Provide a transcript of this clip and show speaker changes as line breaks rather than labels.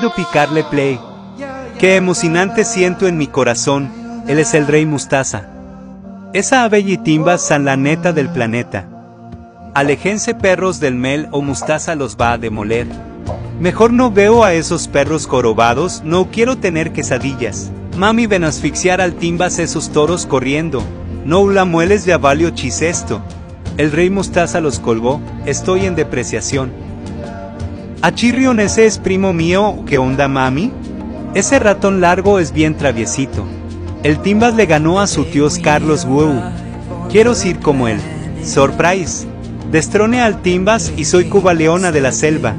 decido picarle play. Qué emocionante siento en mi corazón, él es el rey Mustasa. Esa ave y timbas son la neta del planeta. Aléjense perros del Mel o Mustasa los va a demoler. Mejor no veo a esos perros jorobados, no quiero tener quesadillas. Mami ven a asfixiar al timbas esos toros corriendo. No la mueles ya valió chisesto. El rey Mustasa los colgó, estoy en depreciación. ¿Achirrión ese es primo mío? ¿Qué onda mami? Ese ratón largo es bien traviesito. El timbas le ganó a su tío Carlos Wu. Quiero ser como él. Surprise. Destrone al timbas y soy Cuba Leona de la selva.